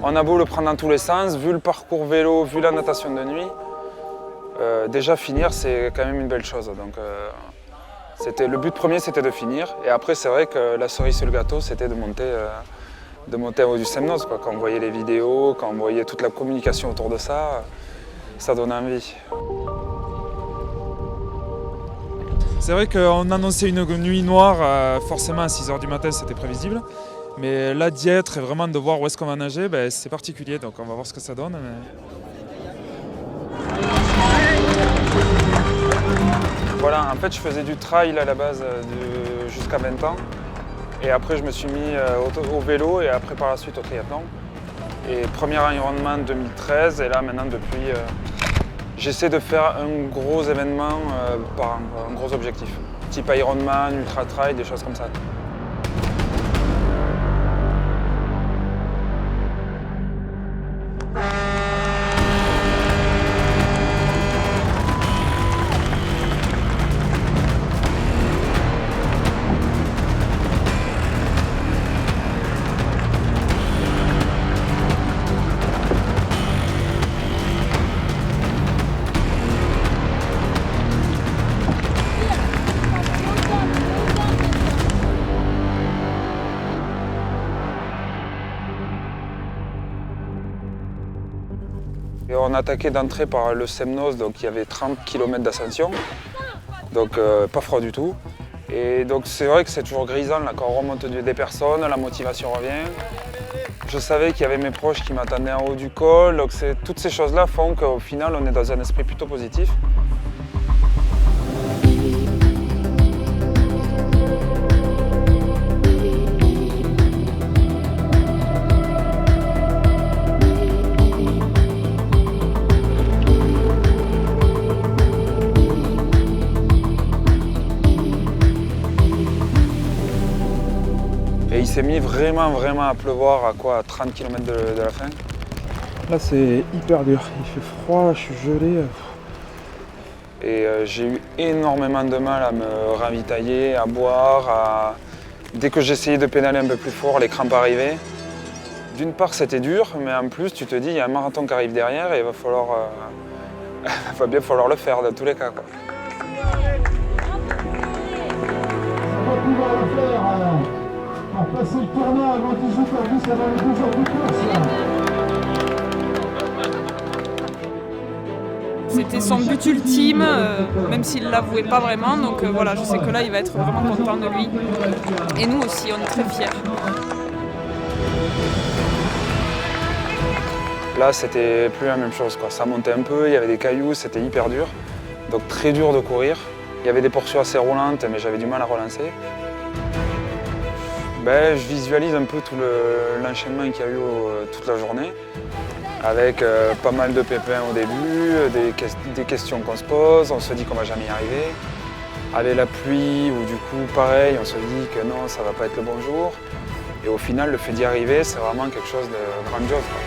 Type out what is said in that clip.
On a beau le prendre dans tous les sens, vu le parcours vélo, vu la natation de nuit, déjà finir c'est quand même une belle chose. Donc, le but premier c'était de finir et après c'est vrai que la cerise sur le gâteau c'était de monter en haut du Semnoz, quoi. Quand on voyait les vidéos, quand on voyait toute la communication autour de ça, ça donnait envie. C'est vrai qu'on annonçait une nuit noire, forcément à 6 h du matin c'était prévisible. Mais là d'y être et vraiment de voir où est-ce qu'on va nager, c'est particulier, donc on va voir ce que ça donne. Voilà, en fait je faisais du trail à la base jusqu'à 20 ans. Et après je me suis mis au vélo et après par la suite au triathlon. Et premier Ironman 2013 et là maintenant depuis, j'essaie de faire un gros événement par an, un gros objectif. Type Ironman, ultra trail, des choses comme ça. Et on attaquait d'entrée par le Semnoz, donc il y avait 30 km d'ascension, donc pas froid du tout. Et donc c'est vrai que c'est toujours grisant là, quand on remonte des personnes, la motivation revient. Je savais qu'il y avait mes proches qui m'attendaient en haut du col, donc toutes ces choses-là font qu'au final on est dans un esprit plutôt positif. Et il s'est mis vraiment à pleuvoir à 30 km de la fin. Là c'est hyper dur, il fait froid, je suis gelé. Et j'ai eu énormément de mal à me ravitailler, à boire. Dès que j'essayais de pédaler un peu plus fort, les crampes arrivaient. D'une part c'était dur, mais en plus tu te dis il y a un marathon qui arrive derrière et il va bien falloir le faire dans tous les cas, quoi. On va pouvoir le faire. On va passer le tournoi avant 18h10 avant les 12 heures de course. C'était son but ultime, même s'il ne l'avouait pas vraiment. Donc voilà, je sais que là, il va être vraiment content de lui. Et nous aussi, on est très fiers. Là, c'était plus la même chose, quoi. Ça montait un peu, il y avait des cailloux, c'était hyper dur. Donc très dur de courir. Il y avait des portions assez roulantes, mais j'avais du mal à relancer. Je visualise un peu tout l'enchaînement qu'il y a eu toute la journée, avec pas mal de pépins au début, des questions qu'on se pose, on se dit qu'on va jamais y arriver. Avec la pluie, ou du coup pareil, on se dit que non, ça va pas être le bon jour. Et au final, le fait d'y arriver, c'est vraiment quelque chose de grandiose, quoi.